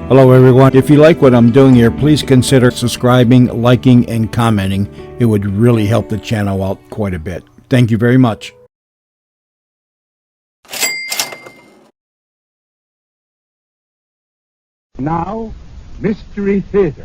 Hello, everyone. If you like what I'm doing here, please consider subscribing, liking, and commenting. It would really help the channel out quite a bit. Thank you very much. Now, Mystery Theater.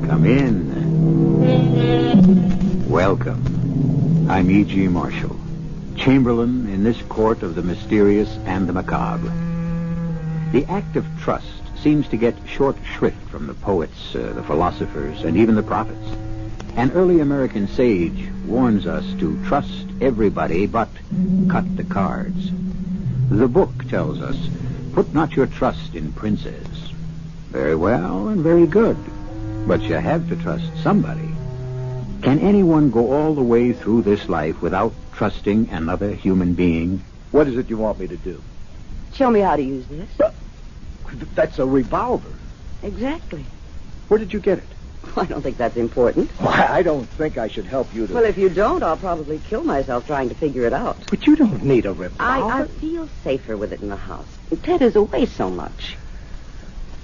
Come in. Welcome. I'm E.G. Marshall, Chamberlain in this court of the mysterious and the macabre. The act of trust seems to get short shrift from the poets, the philosophers, and even the prophets. An early American sage warns us to trust everybody but cut the cards. The book tells us, put not your trust in princes. Very well and very good, but you have to trust somebody. Can anyone go all the way through this life without trusting another human being? What is it you want me to do? Show me how to use this. That's a revolver. Exactly. Where did you get it? I don't think that's important. Why, I don't think I should help you to... Well, if you don't, I'll probably kill myself trying to figure it out. But you don't need a revolver. I feel safer with it in the house. Ted is away so much.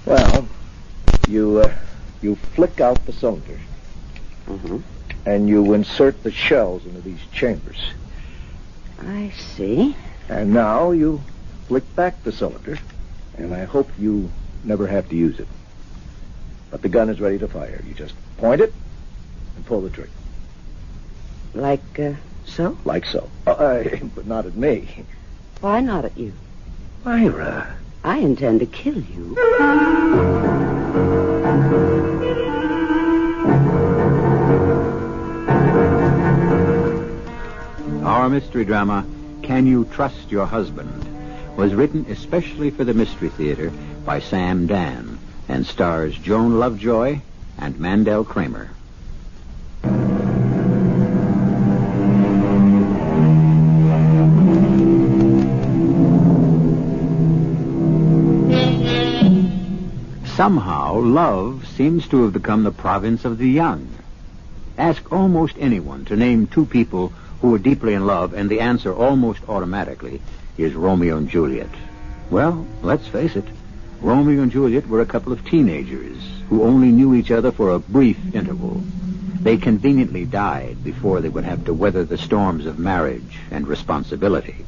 Well, you flick out the cylinder. Mm-hmm. And you insert the shells into these chambers. I see. And now you flick back the cylinder. And I hope you never have to use it. But the gun is ready to fire. You just point it and pull the trigger. Like, so? Like so. But not at me. Why not at you? Myra. I intend to kill you. Our mystery drama, Can You Trust Your Husband?, was written especially for the Mystery Theater by Sam Dan and stars Joan Lovejoy and Mandel Kramer. Somehow, love seems to have become the province of the young. Ask almost anyone to name two people who are deeply in love, and the answer almost automatically is Romeo and Juliet. Well, let's face it, Romeo and Juliet were a couple of teenagers who only knew each other for a brief interval. They conveniently died before they would have to weather the storms of marriage and responsibility.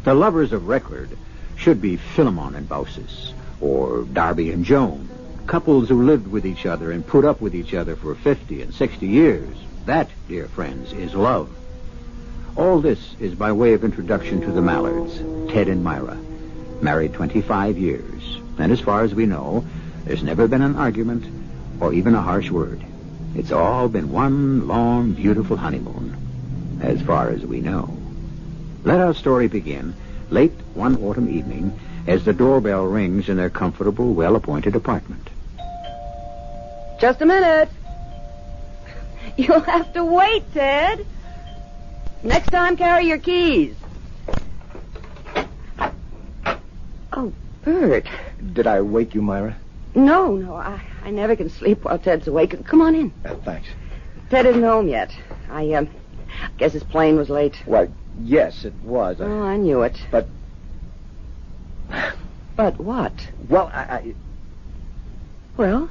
The lovers of record should be Philemon and Baucis, or Darby and Joan, couples who lived with each other and put up with each other for 50 and 60 years. That, dear friends, is love. All this is by way of introduction to the Mallards, Ted and Myra, married 25 years. And as far as we know, there's never been an argument or even a harsh word. It's all been one long, beautiful honeymoon, as far as we know. Let our story begin late one autumn evening as the doorbell rings in their comfortable, well-appointed apartment. Just a minute. You'll have to wait, Ted. Next time, carry your keys. Oh, Bert. Did I wake you, Myra? No, I never can sleep while Ted's awake. Come on in. Thanks. Ted isn't home yet. I guess his plane was late. Why, yes, it was. Oh, I knew it. But... But what? Well, Well,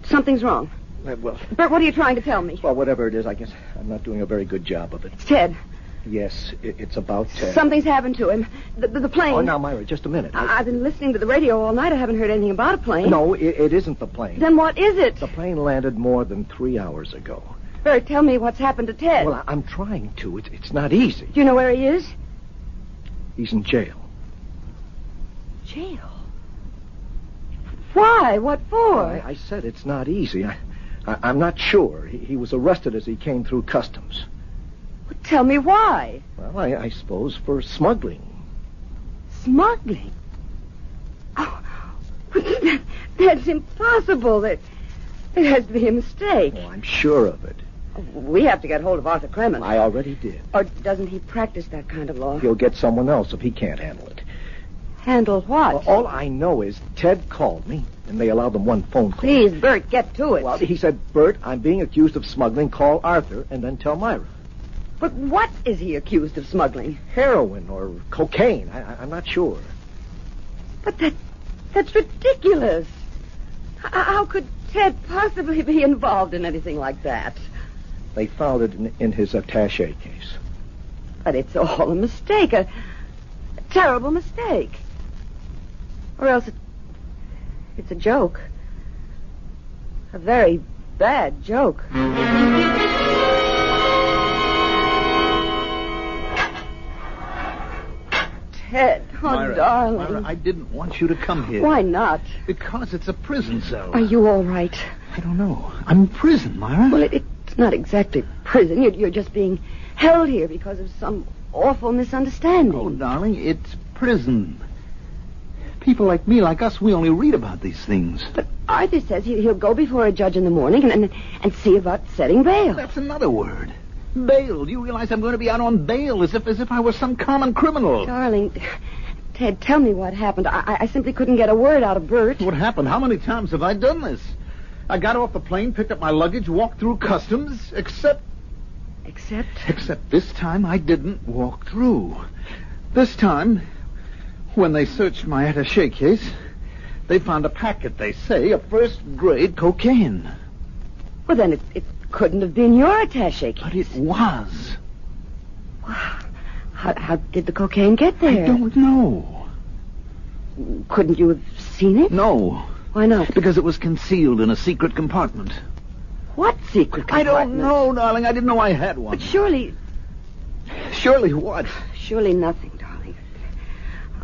something's wrong. Well... Bert, what are you trying to tell me? Well, whatever it is, I guess I'm not doing a very good job of it. It's Ted. Yes, it's about Ted. Something's happened to him. The plane. Oh, now, Myra, just a minute. I've been listening to the radio all night. I haven't heard anything about a plane. No, it isn't the plane. Then what is it? The plane landed more than 3 hours ago. Bert, tell me what's happened to Ted. Well, I'm trying to. It's not easy. Do you know where he is? He's in jail. Jail? Why? What for? I said it's not easy. I'm not sure. He was arrested as he came through customs. Well, tell me why. Well, I suppose for smuggling. Smuggling? Oh, that's impossible. There has to be a mistake. Oh, I'm sure of it. We have to get hold of Arthur Clemens. I already did. Or doesn't he practice that kind of law? He'll get someone else if he can't handle it. Handle what? Well, all I know is Ted called me, and they allowed them one phone call. Please, Bert, get to it. Well, he said, Bert, I'm being accused of smuggling. Call Arthur and then tell Myra. But what is he accused of smuggling? Heroin or cocaine. I'm not sure. But that's ridiculous. How could Ted possibly be involved in anything like that? They found it in his attaché case. But it's all a mistake, a terrible mistake. Or else it's a joke. A very bad joke. Ted, oh, Myra, darling. Myra, I didn't want you to come here. Why not? Because it's a prison cell. Are you all right? I don't know. I'm in prison, Myra. Well, it's not exactly prison. You're just being held here because of some awful misunderstanding. Oh, darling, it's prison. People like me, like us, we only read about these things. But Arthur says he'll go before a judge in the morning and see about setting bail. That's another word. Bail. Do you realize I'm going to be out on bail as if I was some common criminal? Darling, Ted, tell me what happened. I simply couldn't get a word out of Bert. What happened? How many times have I done this? I got off the plane, picked up my luggage, walked through customs, except this time I didn't walk through. This time, when they searched my attaché case, they found a packet, they say, of first-grade cocaine. Well, then it couldn't have been your attaché case. But it was. How did the cocaine get there? I don't know. Couldn't you have seen it? No. Why not? Because it was concealed in a secret compartment. What secret compartment? I don't know, darling. I didn't know I had one. But surely... Surely what? Surely nothing, darling.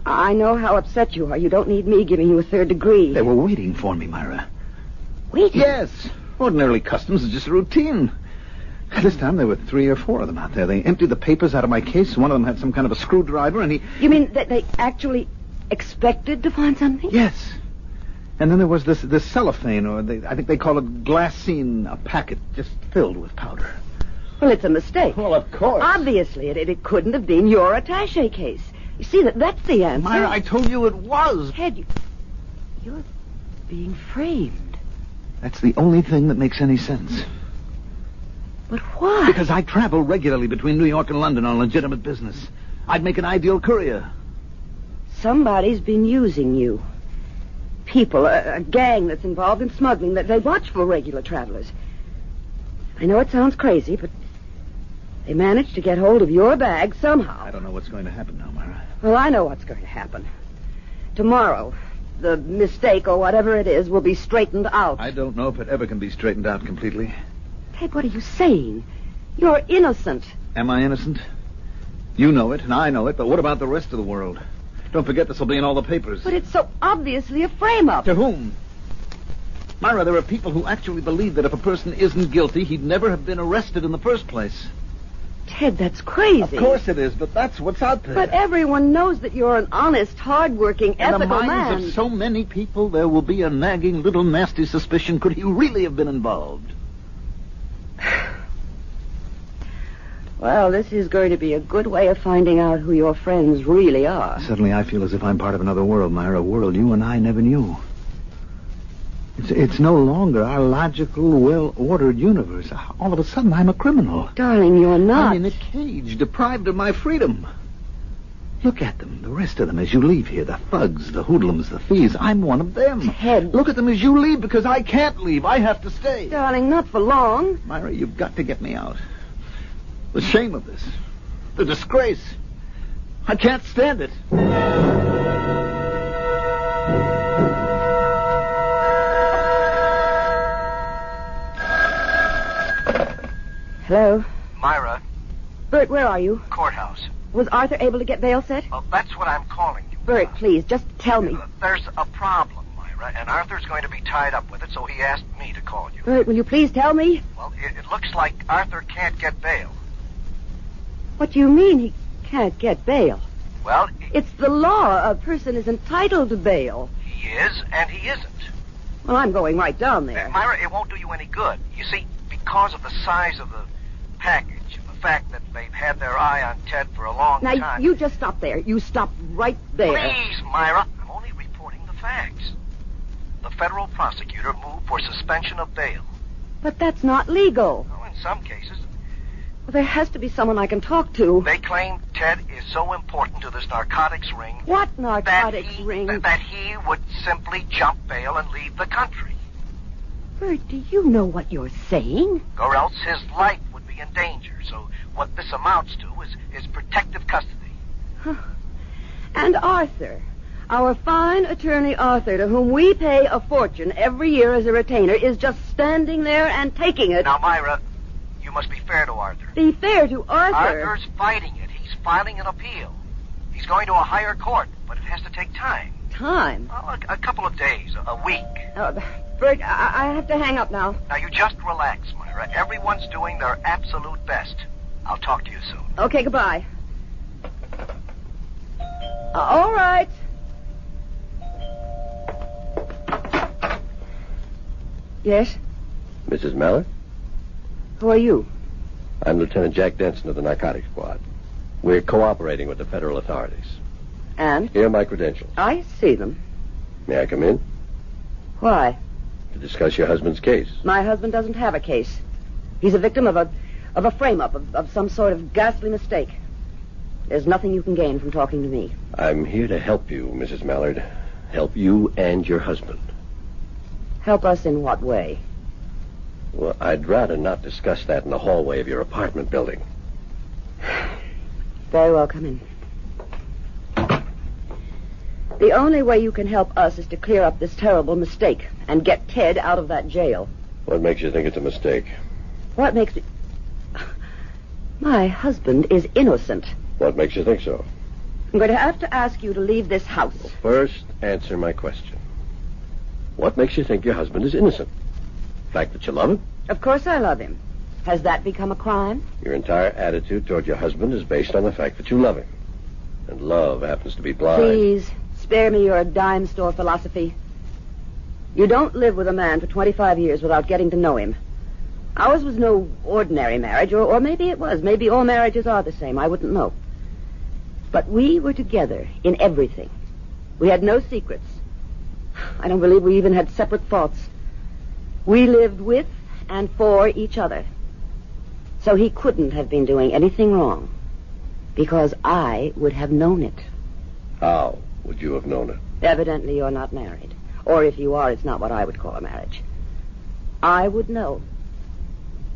I know how upset you are. You don't need me giving you a third degree. They were waiting for me, Myra. Waiting? Yes. Ordinarily, customs is just a routine. This time there were 3 or 4 of them out there. They emptied the papers out of my case. One of them had some kind of a screwdriver, and he... You mean that they actually expected to find something? Yes. And then there was this cellophane, or I think they call it glassine, a packet just filled with powder. Well, it's a mistake. Well, of course. Obviously, it couldn't have been your attaché case. You see, that's the answer. Myra, I told you it was. Ted, you're being framed. That's the only thing that makes any sense. But why? Because I travel regularly between New York and London on legitimate business. I'd make an ideal courier. Somebody's been using you. People, a gang that's involved in smuggling, that they watch for regular travelers. I know it sounds crazy, but they managed to get hold of your bag somehow. I don't know what's going to happen now, Myra. Well, I know what's going to happen. Tomorrow, the mistake or whatever it is will be straightened out. I don't know if it ever can be straightened out completely. Ted, what are you saying? You're innocent. Am I innocent? You know it, and I know it, but what about the rest of the world? Don't forget this will be in all the papers. But it's so obviously a frame-up. To whom? Myra, there are people who actually believe that if a person isn't guilty, he'd never have been arrested in the first place. Ted, that's crazy. Of course it is, but that's what's out there. But everyone knows that you're an honest, hard-working, ethical man. In the man. minds of so many people, there will be a nagging little nasty suspicion. Could he really have been involved? Well, this is going to be a good way of finding out who your friends really are. Suddenly I feel as if I'm part of another world, Myra, a world you and I never knew. It's no longer our logical, well-ordered universe. All of a sudden, I'm a criminal. Darling, you're not. I'm in a cage, deprived of my freedom. Look at them, the rest of them, as you leave here. The thugs, the hoodlums, the thieves. I'm one of them. Ted. Look at them as you leave, because I can't leave. I have to stay. Darling, not for long. Myra, you've got to get me out. The shame of this. The disgrace. I can't stand it. Hello? Myra, Bert, where are you? courthouse. Was Arthur able to get bail set? Well, that's what I'm calling you. Bert, please, just tell me. There's a problem, Myra, and Arthur's going to be tied up with it, so he asked me to call you. Bert, will you please tell me? Well, it looks like Arthur can't get bail. What do you mean he can't get bail? Well, It's the law. A person is entitled to bail. he is and he isn't. Well, I'm going right down there. Myra, it won't do you any good. You see, because of the size of the package, of the fact that they've had their eye on Ted for a long Now, time. you just stop there. You stop right there. Please, Myra. I'm only reporting the facts. The federal prosecutor moved for suspension of bail. But that's not legal. Oh, in some cases, Well, there has to be someone I can talk to. they claim Ted is so important to this narcotics ring What narcotics ring? that he would simply jump bail and leave the country. Bert, do you know what you're saying? Or else his life would be in danger. So what this amounts to is protective custody. And Arthur, our fine attorney Arthur, to whom we pay a fortune every year as a retainer, is just standing there and taking it. Now, Myra, you must be fair to Arthur. Be fair to Arthur. Arthur's fighting it. He's filing an appeal. He's going to a higher court, but it has to take time. Time? Well, a couple of days, a week. Bert, I have to hang up now. Now, you just relax, Myra. Everyone's doing their absolute best. I'll talk to you soon. Okay, goodbye. All right. Yes? Mrs. Mallard? Who are you? I'm Lieutenant Jack Denson of the Narcotics Squad. We're cooperating with the federal authorities. And? Here are my credentials. I see them. May I come in? Why? To discuss your husband's case. My husband doesn't have a case. He's a victim of a frame-up, of some sort of ghastly mistake. There's nothing you can gain from talking to me. I'm here to help you, Mrs. Mallard. Help you and your husband. Help us in what way? Well, I'd rather not discuss that in the hallway of your apartment building. Very well, come in. The only way you can help us is to clear up this terrible mistake and get Ted out of that jail. What makes you think it's a mistake? What makes me... My husband is innocent. What makes you think so? I'm going to have to ask you to leave this house. First, answer my question. What makes you think your husband is innocent? The fact that you love him? Of course I love him. Has that become a crime? Your entire attitude toward your husband is based on the fact that you love him. And love happens to be blind. Please, spare me your dime store philosophy. You don't live with a man for 25 years without getting to know him. Ours was no ordinary marriage, or maybe it was. Maybe all marriages are the same. I wouldn't know. But we were together in everything. We had no secrets. I don't believe we even had separate thoughts. We lived with and for each other. So he couldn't have been doing anything wrong, because I would have known it. How would you have known it? Evidently you're not married. Or if you are, it's not what I would call a marriage. I would know.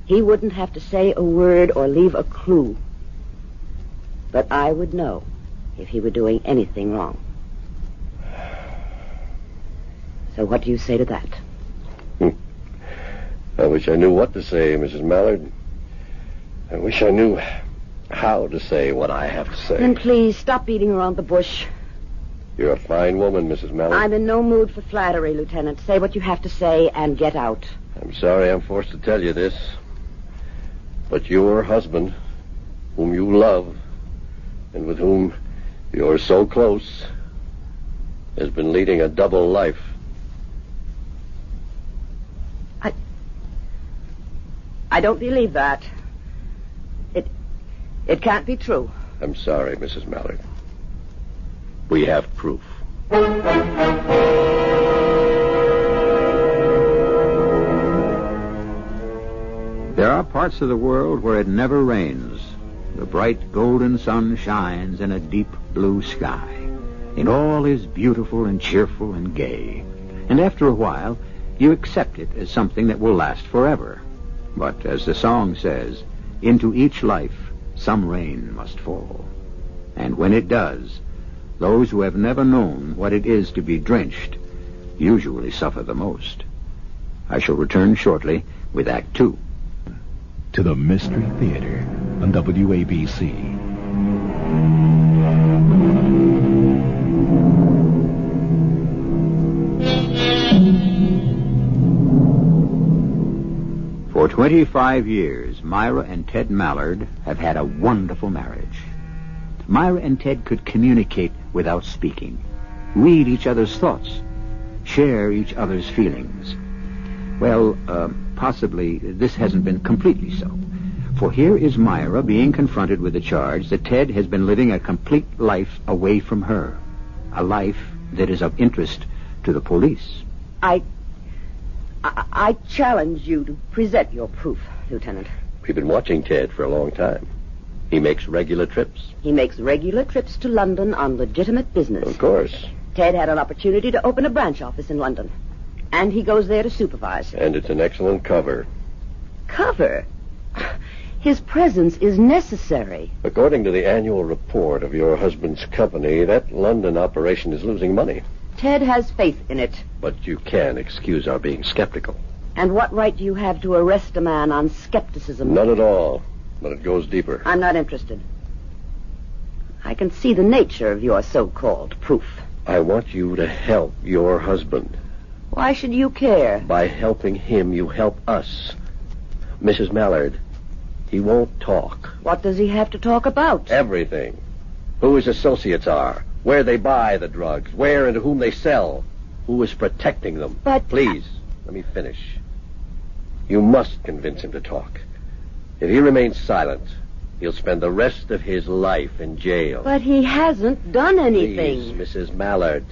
He wouldn't have to say a word or leave a clue. But I would know if he were doing anything wrong. So what do you say to that? I wish I knew what to say, Mrs. Mallard. I wish I knew how to say what I have to say. Then please, stop beating around the bush. You're a fine woman, Mrs. Mallard. I'm in no mood for flattery, Lieutenant. Say what you have to say and get out. I'm sorry I'm forced to tell you this, but your husband, whom you love, and with whom you're so close, has been leading a double life. I don't believe that. It can't be true. I'm sorry, Mrs. Mallard. We have proof. There are parts of the world where it never rains. The bright golden sun shines in a deep blue sky, and all is beautiful and cheerful and gay. And after a while, you accept it as something that will last forever. But as the song says, into each life some rain must fall. And when it does, those who have never known what it is to be drenched usually suffer the most. I shall return shortly with Act 2. To the Mystery Theater on WABC. For 25 years, Myra and Ted Mallard have had a wonderful marriage. Myra and Ted could communicate without speaking, read each other's thoughts, share each other's feelings. Well, possibly this hasn't been completely so. For here is Myra being confronted with the charge that Ted has been living a complete life away from her. A life that is of interest to the police. I challenge you to present your proof, Lieutenant. We've been watching Ted for a long time. He makes regular trips. He makes regular trips to London on legitimate business. Of course. Ted had an opportunity to open a branch office in London. And he goes there to supervise. And it's an excellent cover. Cover? His presence is necessary. According to the annual report of your husband's company, that London operation is losing money. Ted has faith in it. But you can't excuse our being skeptical. And what right do you have to arrest a man on skepticism? None at all. But it goes deeper. I'm not interested. I can see the nature of your so-called proof. I want you to help your husband. Why should you care? By helping him, you help us. Mrs. Mallard, he won't talk. What does he have to talk about? Everything. Who his associates are, where they buy the drugs, where and to whom they sell, who is protecting them. But... Please, let me finish. You must convince him to talk. If he remains silent, he'll spend the rest of his life in jail. But he hasn't done anything. Please, Mrs. Mallard,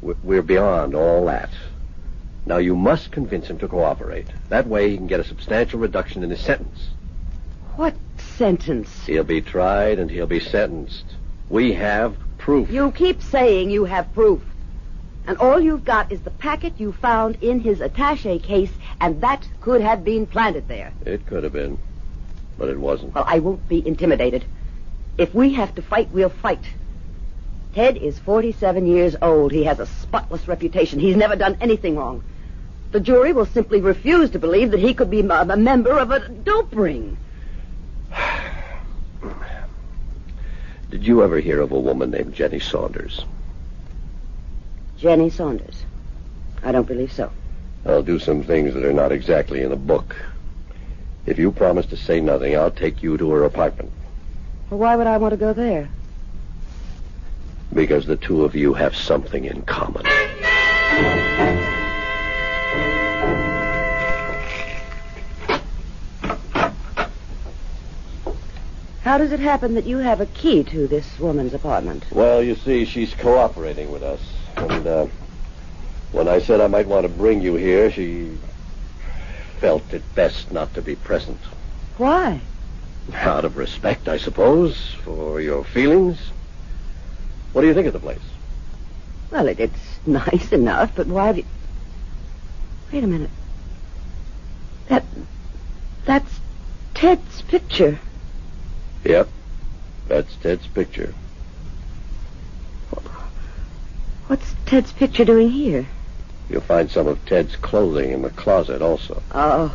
we're beyond all that. Now, you must convince him to cooperate. That way he can get a substantial reduction in his sentence. What sentence? He'll be tried and he'll be sentenced. We have proof. You keep saying you have proof. And all you've got is the packet you found in his attaché case, and that could have been planted there. It could have been, but it wasn't. Well, I won't be intimidated. If we have to fight, we'll fight. Ted is 47 years old. He has a spotless reputation. He's never done anything wrong. The jury will simply refuse to believe that he could be a member of a dope ring. Did you ever hear of a woman named Jenny Saunders? Jenny Saunders? I don't believe so. I'll do some things that are not exactly in the book. If you promise to say nothing, I'll take you to her apartment. Well, why would I want to go there? Because the two of you have something in common. How does it happen that you have a key to this woman's apartment? Well, you see, she's cooperating with us. And when I said I might want to bring you here, she felt it best not to be present. Why? Out of respect, I suppose, for your feelings. What do you think of the place? Well, it's nice enough, but why have you... Wait a minute. That's Ted's picture. Yep, that's Ted's picture. What's Ted's picture doing here? You'll find some of Ted's clothing in the closet also. Oh,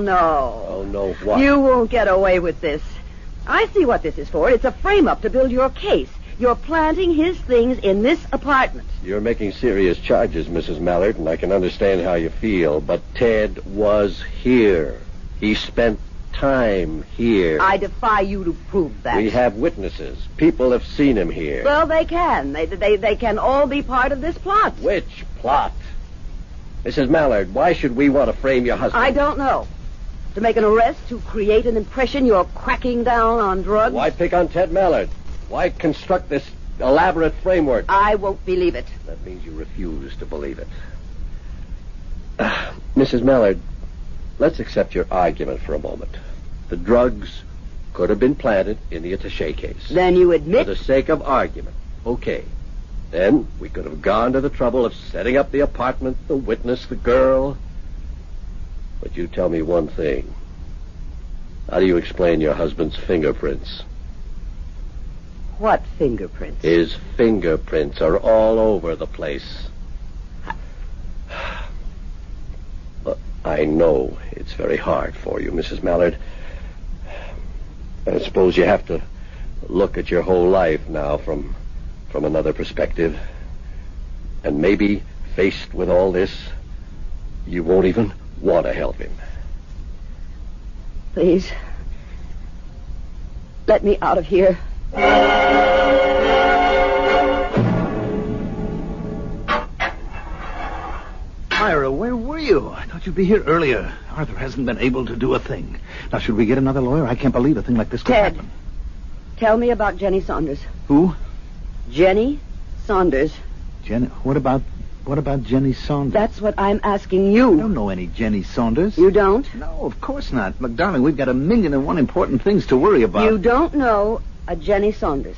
no. Oh, no, what? You won't get away with this. I see what this is for. It's a frame-up to build your case. You're planting his things in this apartment. You're making serious charges, Mrs. Mallard, and I can understand how you feel, but Ted was here. He spent time here. I defy you to prove that. We have witnesses. People have seen him here. Well, they can. They can all be part of this plot. Which plot? Mrs. Mallard, why should we want to frame your husband? I don't know. To make an arrest, to create an impression you're cracking down on drugs? Why pick on Ted Mallard? Why construct this elaborate framework? I won't believe it. That means you refuse to believe it. Mrs. Mallard, let's accept your argument for a moment. The drugs could have been planted in the attaché case. Then you admit... For the sake of argument. Okay. Then we could have gone to the trouble of setting up the apartment, the witness, the girl. But you tell me one thing. How do you explain your husband's fingerprints? What fingerprints? His fingerprints are all over the place. I know it's very hard for you, Mrs. Mallard. I suppose you have to look at your whole life now from another perspective. And maybe, faced with all this, you won't even want to help him. Please, let me out of here. Myra, where were you? I thought you'd be here earlier. Arthur hasn't been able to do a thing. Now, should we get another lawyer? I can't believe a thing like this could Ted, happen. tell me about Jenny Saunders. Who? Jenny Saunders. Jenny. What about Jenny Saunders? That's what I'm asking I you. don't know any Jenny Saunders. You don't? No, of course not. Look, darling, we've got 1,000,001 important things to worry about. You don't know a Jenny Saunders.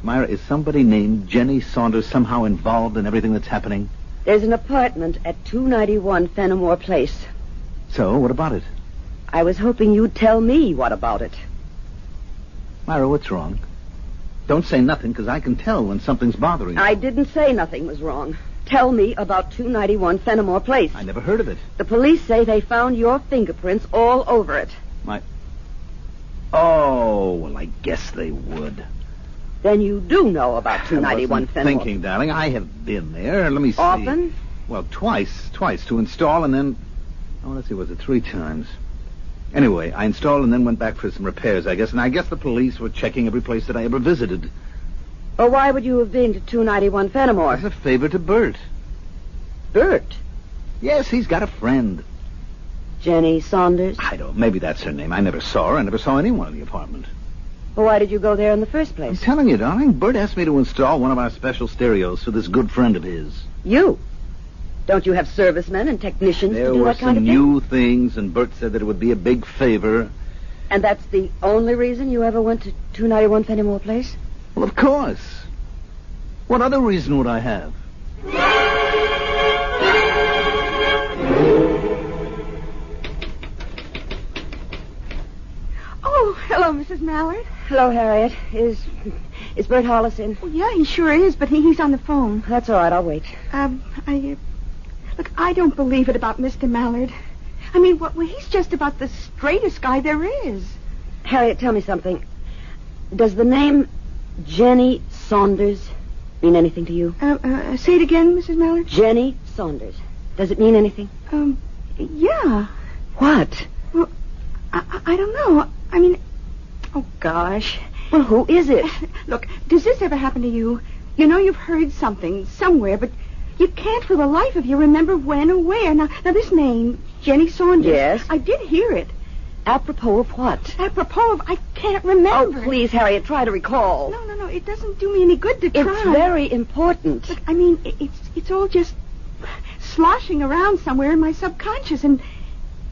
Myra, is somebody named Jenny Saunders somehow involved in everything that's happening? There's an apartment at 291 Fenimore Place. So, what about it? I was hoping you'd tell me what about it. Myra, what's wrong? Don't say nothing, because I can tell when something's bothering you. I didn't say nothing was wrong. Tell me about 291 Fenimore Place. I never heard of it. The police say they found your fingerprints all over it. Oh, well, I guess they would. Then you do know about 291 Fenimore. Thinking, darling. I have been there. Let me see. Often? Well, twice to install and then... Oh, let's see, was it 3 times? Anyway, I installed and then went back for some repairs, I guess. And I guess the police were checking every place that I ever visited. Well, why would you have been to 291 Fenimore? As a favor to Bert. Bert? Yes, he's got a friend. Jenny Saunders? I don't... Maybe that's her name. I never saw her. I never saw anyone in the apartment. Well, why did you go there in the first I'm place? telling you, darling, Bert asked me to install one of our special stereos for this good friend of his. You? Don't you have servicemen and technicians There to do were that kind some of thing? new things, and Bert said that it would be a big favor. And that's the only reason you ever went to 291 Fenimore Place? Well, of course. What other reason would I have? Oh, hello, Mrs. Mallard. Hello, Harriet. Is Bert Hollis in? Well, yeah, he sure is, but he's on the phone. That's all right. I'll wait. Look, I don't believe it about Mr. Mallard. I mean, well, he's just about the straightest guy there is. Harriet, tell me something. Does the name Jenny Saunders mean anything to you? Say it again, Mrs. Mallard. Jenny Saunders. Does it mean anything? Yeah. What? Well, I don't know. I mean, oh, gosh. Well, who is it? Look, does this ever happen to you? You know you've heard something somewhere, but you can't for the life of you remember when or where. Now this name, Jenny Saunders. Yes? I did hear it. Apropos of what? Apropos of, I can't remember. Oh, please, Harriet, try to recall. No. It doesn't do me any good to try. It's very important. Look, I mean, it's all just sloshing around somewhere in my subconscious, and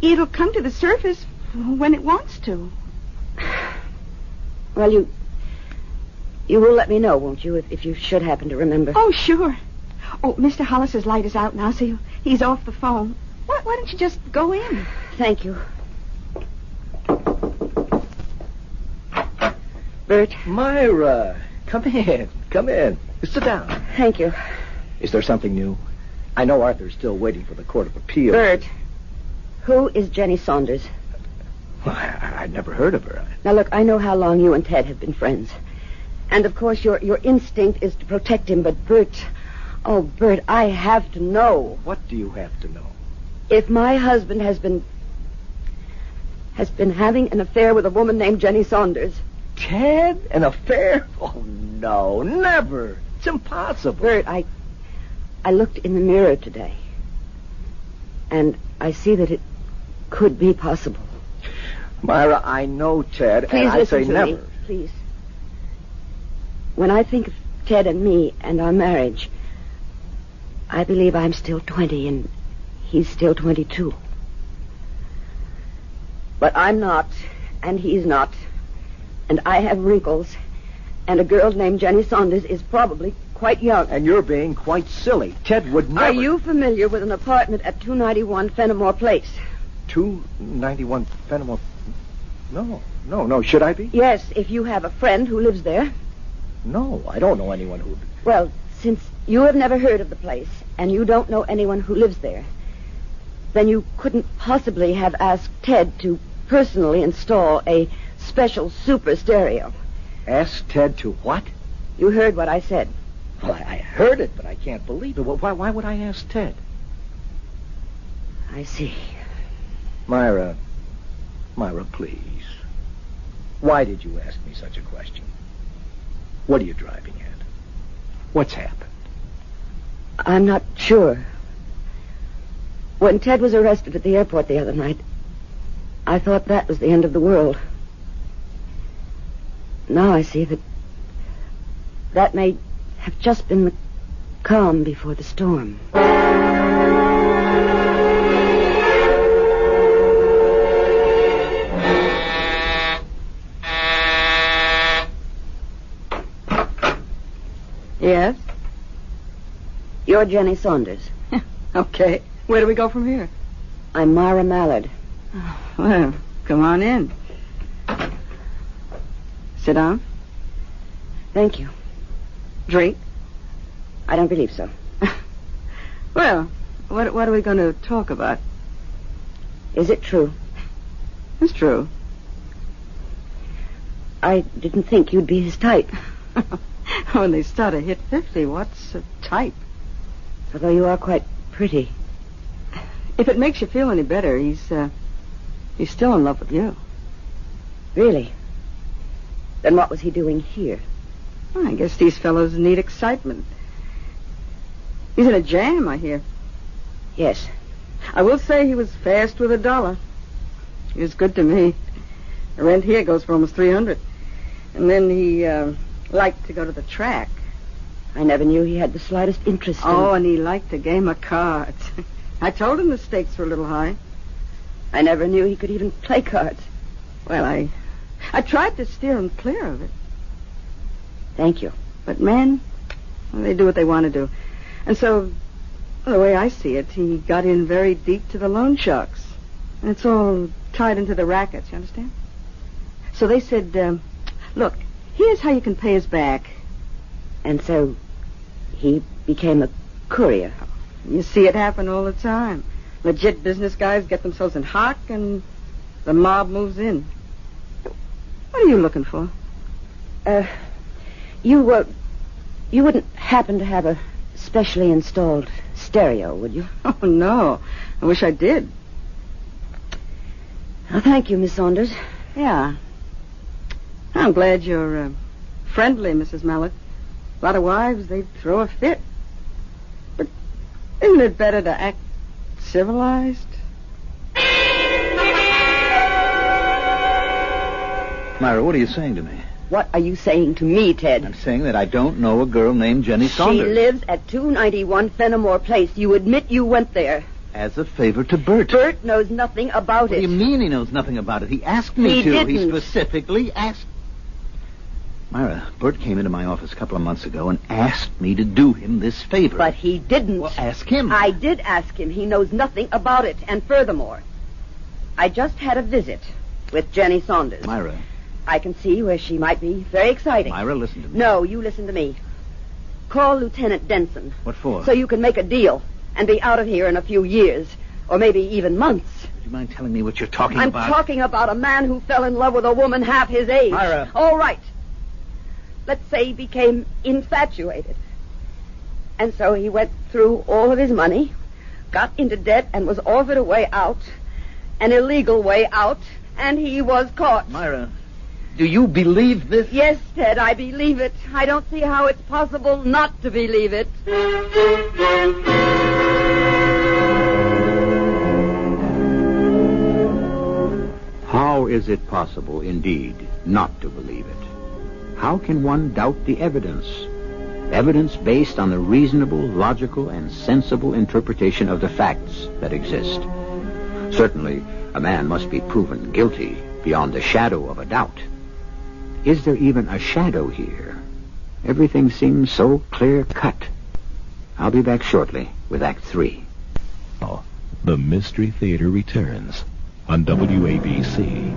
it'll come to the surface when it wants to. Well, you will let me know, won't you, if you should happen to remember? Oh, sure. Oh, Mr. Hollis's light is out now, so he's off the phone. Why don't you just go in? Thank you. Bert? Myra, come in. Sit down. Thank you. Is there something new? I know Arthur's still waiting for the Court of Appeal. Bert, who is Jenny Saunders? Well, I'd never heard of her. Now, look, I know how long you and Ted have been friends. And, of course, your instinct is to protect him, but Bert... Oh, Bert, I have to know. What do you have to know? If my husband has been having an affair with a woman named Jenny Saunders... Ted? An affair? Oh, no, never. It's impossible. Bert, I looked in the mirror today, and I see that it could be possible. Myra, I know Ted, Please and I say listen to never. me, please. When I think of Ted and me and our marriage, I believe I'm still 20 and he's still 22. But I'm not, and he's not, and I have wrinkles, and a girl named Jenny Saunders is probably quite young. And you're being quite silly. Ted would never... Are you familiar with an apartment at 291 Fenimore Place? 291 Fenimore... No. Should I be? Yes, if you have a friend who lives there. No, I don't know anyone who... Well, since you have never heard of the place, and you don't know anyone who lives there, then you couldn't possibly have asked Ted to personally install a special super stereo. Ask Ted to what? You heard what I said. Well, I heard it, but I can't believe it. Well, why would I ask Ted? I see. Myra, please. Why did you ask me such a question? What are you driving at? What's happened? I'm not sure. When Ted was arrested at the airport the other night, I thought that was the end of the world. Now I see that may have just been the calm before the storm. Yes? You're Jenny Saunders. Okay. Where do we go from here? I'm Myra Mallard. Oh, well, come on in. Sit down. Thank you. Drink? I don't believe so. Well, what are we going to talk about? Is it true? It's true. I didn't think you'd be his type. When they start to hit 50, what's a type? Although you are quite pretty. If it makes you feel any better, he's still in love with you. Really? Then what was he doing here? Well, I guess these fellows need excitement. He's in a jam, I hear. Yes. I will say he was fast with $1. He was good to me. The rent here goes for almost $300. And then he liked to go to the track. I never knew he had the slightest interest in... Oh, and he liked a game of cards. I told him the stakes were a little high. I never knew he could even play cards. Well, I tried to steer him clear of it. Thank you. But men, well, they do what they want to do. And so, well, the way I see it, he got in very deep to the loan sharks. And it's all tied into the rackets, you understand? So they said, look, here's how you can pay us back. And so he became a courier. You see it happen all the time. Legit business guys get themselves in hock and the mob moves in. What are you looking for? You wouldn't happen to have a specially installed stereo, would you? Oh, no. I wish I did. Oh, thank you, Miss Saunders. Yeah. I'm glad you're friendly, Mrs. Mallard. A lot of wives, they'd throw a fit. But isn't it better to act civilized? Myra, what are you saying to me? What are you saying to me, Ted? I'm saying that I don't know a girl named Jenny Saunders. She lives at 291 Fenimore Place. You admit you went there. As a favor to Bert. Bert knows nothing about What it. do you mean he knows nothing about it? He asked me He to. didn't. He specifically asked... Myra, Bert came into my office a couple of months ago and asked me to do him this favor. But he didn't. Well, ask him. I did ask him. He knows nothing about it. And furthermore, I just had a visit with Jenny Saunders. Myra. I can see where she might be very exciting. Myra, listen to me. No, you listen to me. Call Lieutenant Denson. What for? So you can make a deal and be out of here in a few years, or maybe even months. Would you mind telling me what you're talking I'm about? talking about a man who fell in love with a woman half his age. Myra. All right. Let's say he became infatuated. And so he went through all of his money, got into debt, and was offered a way out, an illegal way out, and he was caught. Myra, do you believe this? Yes, Ted, I believe it. I don't see how it's possible not to believe it. How is it possible, indeed, not to believe it? How can one doubt the evidence? Evidence based on the reasonable, logical, and sensible interpretation of the facts that exist. Certainly, a man must be proven guilty beyond the shadow of a doubt. Is there even a shadow here? Everything seems so clear-cut. I'll be back shortly with Act 3. The Mystery Theater returns on WABC.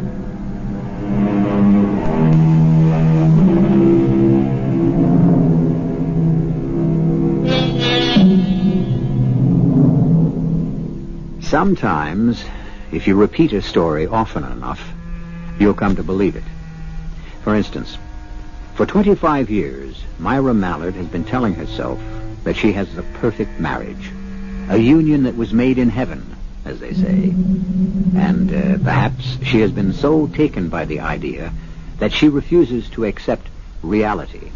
Sometimes, if you repeat a story often enough, you'll come to believe it. For instance, for 25 years, Myra Mallard has been telling herself that she has the perfect marriage, a union that was made in heaven, as they say. And perhaps she has been so taken by the idea that she refuses to accept reality.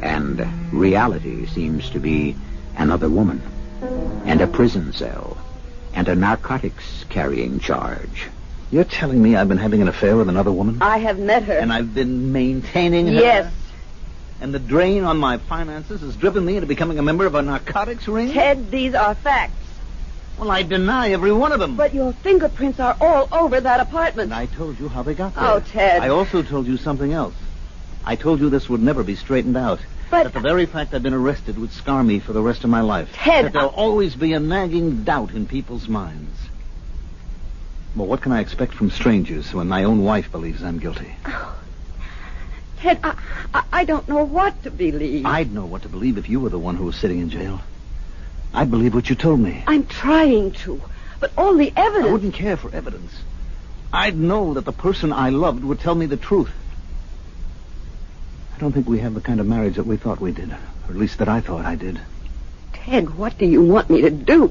And reality seems to be another woman, and a prison cell, and a narcotics carrying charge. You're telling me I've been having an affair with another woman? I have met her. And I've been maintaining her? Yes. And the drain on my finances has driven me into becoming a member of a narcotics ring? Ted, these are facts. Well, I deny every one of them. But your fingerprints are all over that apartment. And I told you how they got there. Oh, Ted. I also told you something else. I told you this would never be straightened out. But that the very fact I've been arrested would scar me for the rest of my life. Ted, that there'll always be a nagging doubt in people's minds. Well, what can I expect from strangers when my own wife believes I'm guilty? Oh, Ted, I don't know what to believe. I'd know what to believe if you were the one who was sitting in jail. I'd believe what you told me. I'm trying to, but all the evidence... I wouldn't care for evidence. I'd know that the person I loved would tell me the truth. I don't think we have the kind of marriage that we thought we did, or at least that I thought I did. Ted, what do you want me to do?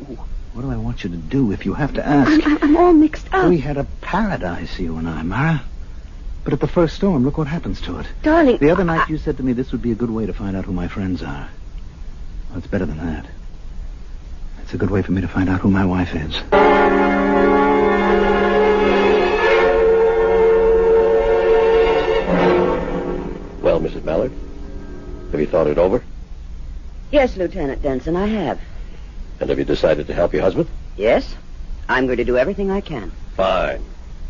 What do I want you to do if you have to ask? I'm all mixed up. We had a paradise, you and I, Mara. But at the first storm, look what happens to it. Darling... The other night you said to me this would be a good way to find out who my friends are. Well, it's better than that. It's a good way for me to find out who my wife is. Well, Mrs. Mallard, have you thought it over? Yes, Lieutenant Denson, I have. And have you decided to help your husband? Yes. I'm going to do everything I can. Fine.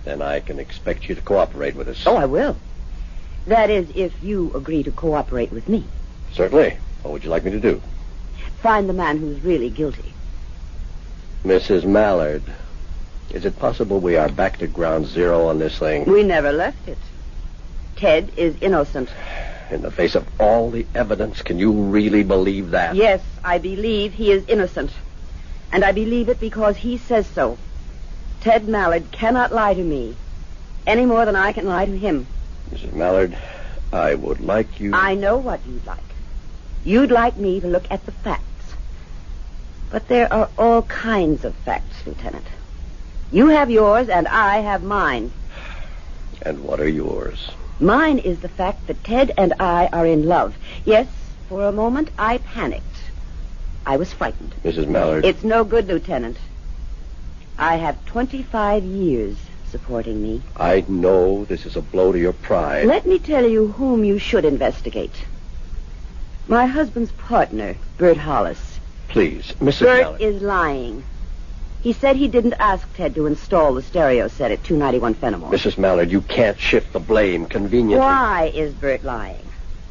Then I can expect you to cooperate with us. Oh, I will. That is, if you agree to cooperate with me. Certainly. What would you like me to do? Find the man who's really guilty. Mrs. Mallard, is it possible we are back to ground zero on this thing? We never left it. Ted is innocent. In the face of all the evidence, can you really believe that? Yes, I believe he is innocent. And I believe it because he says so. Ted Mallard cannot lie to me any more than I can lie to him. Mrs. Mallard, I would like you... I know what you'd like. You'd like me to look at the facts. But there are all kinds of facts, Lieutenant. You have yours and I have mine. And what are yours? Mine is the fact that Ted and I are in love. Yes, for a moment I panicked. I was frightened. Mrs. Mallard... It's no good, Lieutenant. I have 25 years supporting me. I know this is a blow to your pride. Let me tell you whom you should investigate. My husband's partner, Bert Hollis. Please, Mrs. Bert Mallard... is lying. He said he didn't ask Ted to install the stereo set at 291 Fenimore. Mrs. Mallard, you can't shift the blame conveniently. Why is Bert lying?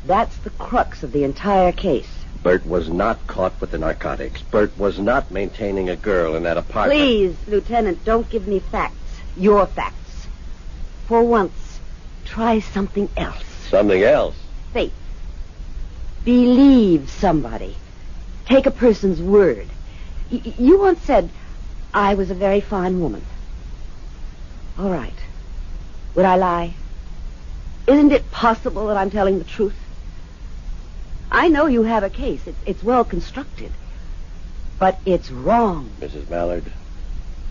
That's the crux of the entire case. Bert was not caught with the narcotics. Bert was not maintaining a girl in that apartment. Please, Lieutenant, don't give me facts. Your facts. For once, try something else. Something else? Faith. Believe somebody. Take a person's word. You once said, I was a very fine woman. All right. Would I lie? Isn't it possible that I'm telling the truth? I know you have a case. It's well constructed. But it's wrong. Mrs. Mallard,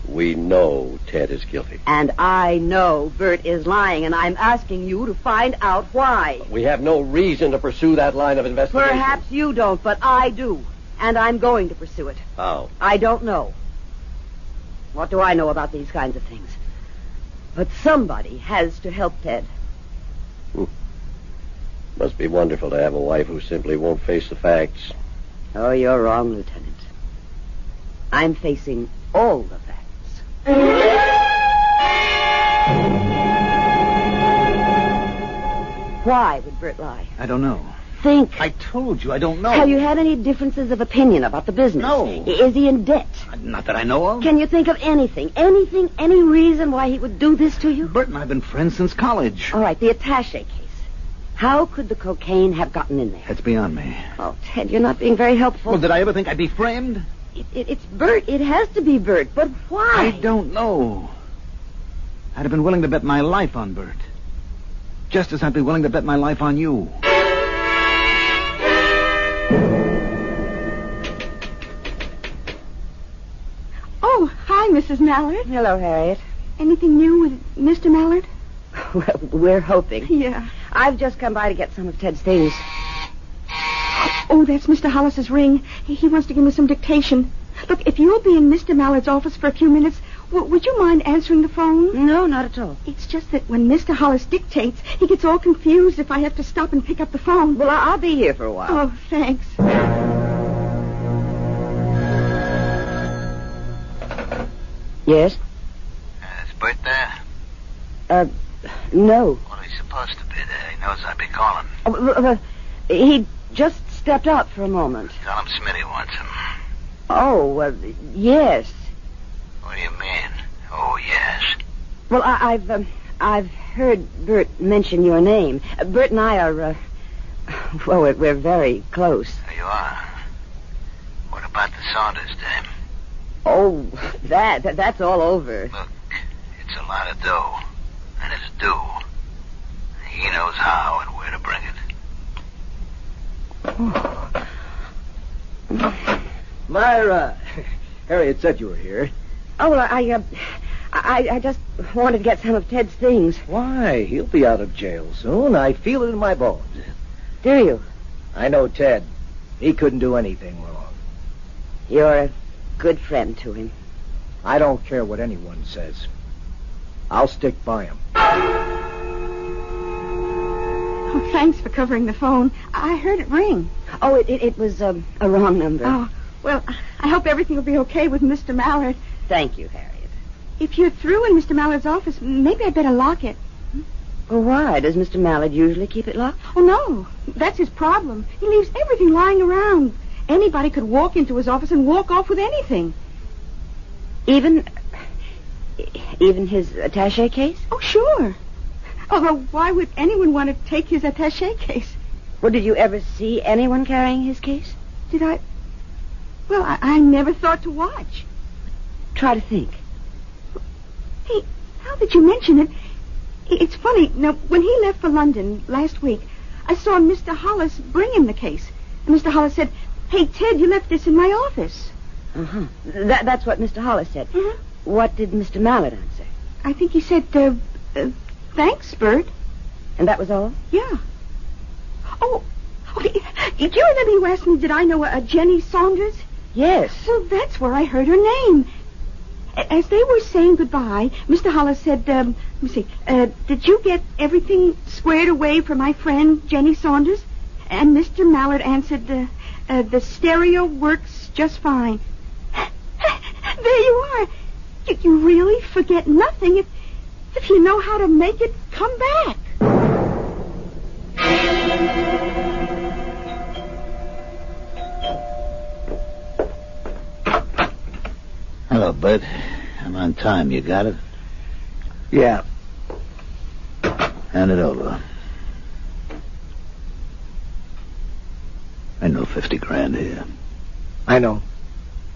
we know Ted is guilty. And I know Bert is lying, and I'm asking you to find out why. We have no reason to pursue that line of investigation. Perhaps you don't, but I do. And I'm going to pursue it. How? I don't know. What do I know about these kinds of things? But somebody has to help Ted. Must be wonderful to have a wife who simply won't face the facts. Oh, you're wrong, Lieutenant. I'm facing all the facts. Why would Bert lie? I don't know. Think. I told you, I don't know. Have you had any differences of opinion about the business? No. Is he in debt? Not that I know of. Can you think of anything, any reason why he would do this to you? Bert and I have been friends since college. All right, the attaché case. How could the cocaine have gotten in there? That's beyond me. Oh, Ted, you're not being very helpful. Well, did I ever think I'd be framed? It's Bert. It has to be Bert. But why? I don't know. I'd have been willing to bet my life on Bert. Just as I'd be willing to bet my life on you. Oh, hi, Mrs. Mallard. Hello, Harriet. Anything new with Mr. Mallard? Well, we're hoping. Yeah. I've just come by to get some of Ted's things. Oh, that's Mr. Hollis's ring. He wants to give me some dictation. Look, if you'll be in Mr. Mallard's office for a few minutes, would you mind answering the phone? No, not at all. It's just that when Mr. Hollis dictates, he gets all confused if I have to stop and pick up the phone. Well, I'll be here for a while. Oh, thanks. Yes? Is Bert there? No. Well, he's supposed to be there. He knows I'd be calling. He just stepped out for a moment. Tell him Smitty wants him. Oh, yes. What do you mean? Oh, yes. Well, I've heard Bert mention your name. Bert and I are, well, we're very close. There you are. What about the Saunders dame? Oh, that's all over. Look, it's a lot of dough, and it's due. He knows how and where to bring it. Myra! Harriet said you were here. Oh, well, I just wanted to get some of Ted's things. Why? He'll be out of jail soon. I feel it in my bones. Do you? I know Ted. He couldn't do anything wrong. You're a good friend to him. I don't care what anyone says. I'll stick by him. Oh, thanks for covering the phone. I heard it ring. Oh, it was a wrong number. Oh, well, I hope everything will be okay with Mr. Mallard. Thank you, Harriet. If you're through in Mr. Mallard's office, maybe I'd better lock it. Well, why? Does Mr. Mallard usually keep it locked? Oh, no. That's his problem. He leaves everything lying around. Anybody could walk into his office and walk off with anything. Even his attaché case? Oh, sure. Although, why would anyone want to take his attaché case? Well, did you ever see anyone carrying his case? Did I? Well, I never thought to watch. Try to think. Hey, now that you mention it, it's funny. Now, when he left for London last week, I saw Mr. Hollis bring him the case. And Mr. Hollis said, "Hey, Ted, you left this in my office." Uh-huh. That's what Mr. Hollis said. Uh-huh. What did Mr. Mallard answer? I think he said, thanks, Bert. And that was all? Yeah. Oh, do you remember you asked me, did I know a Jenny Saunders? Yes. Well, that's where I heard her name. As they were saying goodbye, Mr. Hollis said, let me see, did you get everything squared away for my friend, Jenny Saunders? And Mr. Mallard answered, the stereo works just fine. There you are. You really forget nothing if you know how to make it come back. Hello, Bud. I'm on time. You got it? Yeah. Hand it over. I know 50 grand here. I know.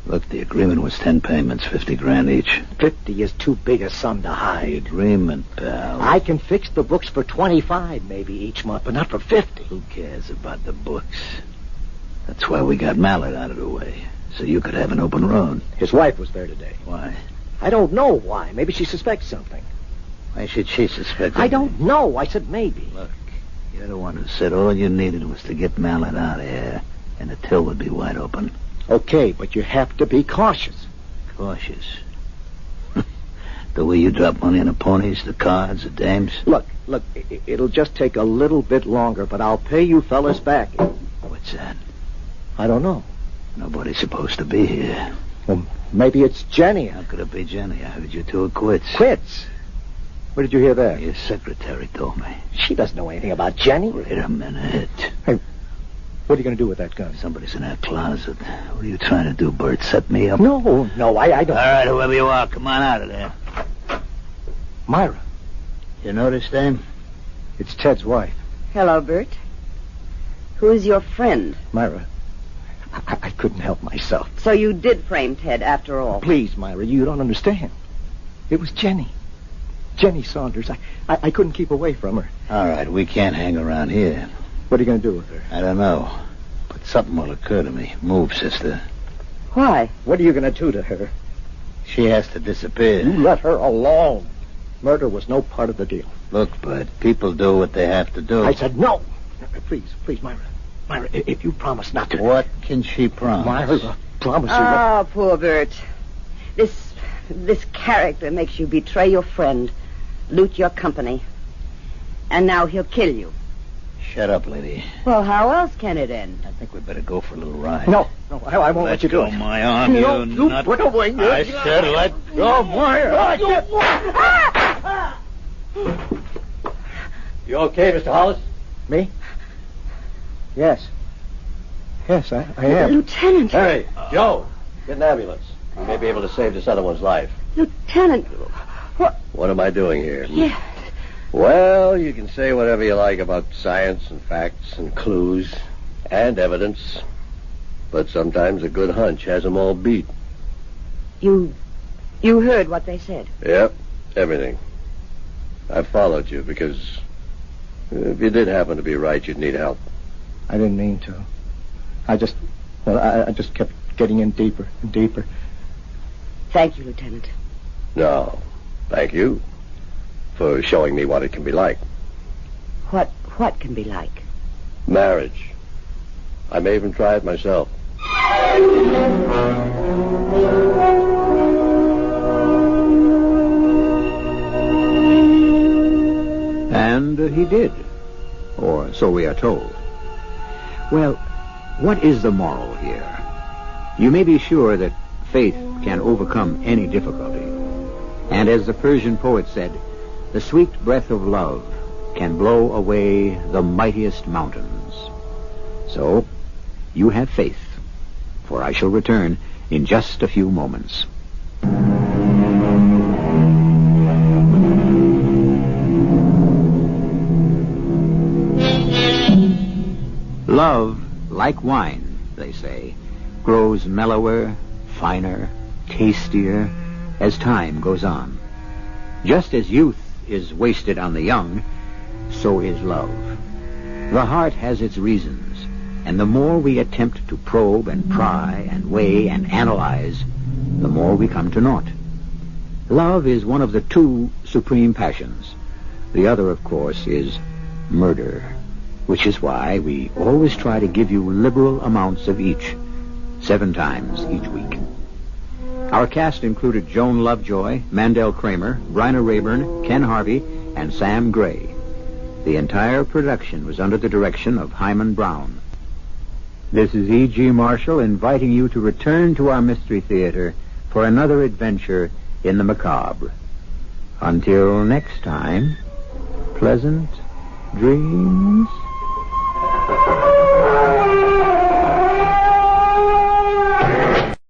Look, the agreement was 10 payments, 50 grand each. 50 is too big a sum to The hide. agreement, pal. I can fix the books for 25 maybe each month, but not for 50. Who cares about the books? That's why we got Mallard out of the way, so you could have an open road. His wife was there today. Why? I don't know why. Maybe she suspects something. Why should she suspect I anything? don't know. I said maybe. Look, you're the one who said all you needed was to get Mallard out of here, and the till would be wide open. Okay, but you have to be cautious. Cautious. The way you drop money on the ponies, the cards, the dames. Look, it'll just take a little bit longer, but I'll pay you fellas back. What's that? I don't know. Nobody's supposed to be here. Well, maybe it's Jenny. How could it be Jenny? I heard you two are quits. Quits? Where did you hear that? Your secretary told me. She doesn't know anything about Jenny. Wait a minute. Hey, what are you going to do with that gun? Somebody's in that closet. What are you trying to do, Bert? Set me up? No, I don't. All right, whoever you are, come on out of there. Myra. You notice, dame? It's Ted's wife. Hello, Bert. Who is your friend? Myra, I couldn't help myself. So you did frame Ted after all. Please, Myra, you don't understand. It was Jenny. Jenny Saunders. I couldn't keep away from her. All right, we can't hang around here. What are you going to do with her? I don't know. But something will occur to me. Move, sister. Why? What are you going to do to her? She has to disappear. You let her alone. Murder was no part of the deal. Look, Bud, people do what they have to do. I said no. Please, Myra. Myra, if you promise not to... What can she promise? Myra, promise you. Oh, poor Bert. This character makes you betray your friend, loot your company. And now he'll kill you. Shut up, lady. Well, how else can it end? I think we'd better go for a little ride. No, I won't let you do it. Let go my arm, No, you you nut. put away your... I said let go my arm. You okay, Mr. Hollis? Me? Yes. Yes, I am. Lieutenant. Hey, Joe, get an ambulance. We may be able to save this other one's life. Lieutenant. What am I doing here? Yeah. Well, you can say whatever you like about science and facts and clues and evidence, but sometimes a good hunch has them all beat. You heard what they said? Yep, everything. I followed you because if you did happen to be right, you'd need help. I didn't mean to. I just kept getting in deeper and deeper. Thank you, Lieutenant. No, thank you for showing me what it can be like. What can be like? Marriage. I may even try it myself. And he did. Or so we are told. Well, what is the moral here? You may be sure that faith can overcome any difficulty. And as the Persian poet said, the sweet breath of love can blow away the mightiest mountains. So, you have faith, for I shall return in just a few moments. Love, like wine, they say, grows mellower, finer, tastier as time goes on. Just as youth is wasted on the young, so is love. The heart has its reasons, and the more we attempt to probe and pry and weigh and analyze, the more we come to naught. Love is one of the two supreme passions. The other, of course, is murder, which is why we always try to give you liberal amounts of each, 7 times each week. Our cast included Joan Lovejoy, Mandel Kramer, Bryna Rayburn, Ken Harvey, and Sam Gray. The entire production was under the direction of Hyman Brown. This is E.G. Marshall inviting you to return to our Mystery Theater for another adventure in the macabre. Until next time, pleasant dreams.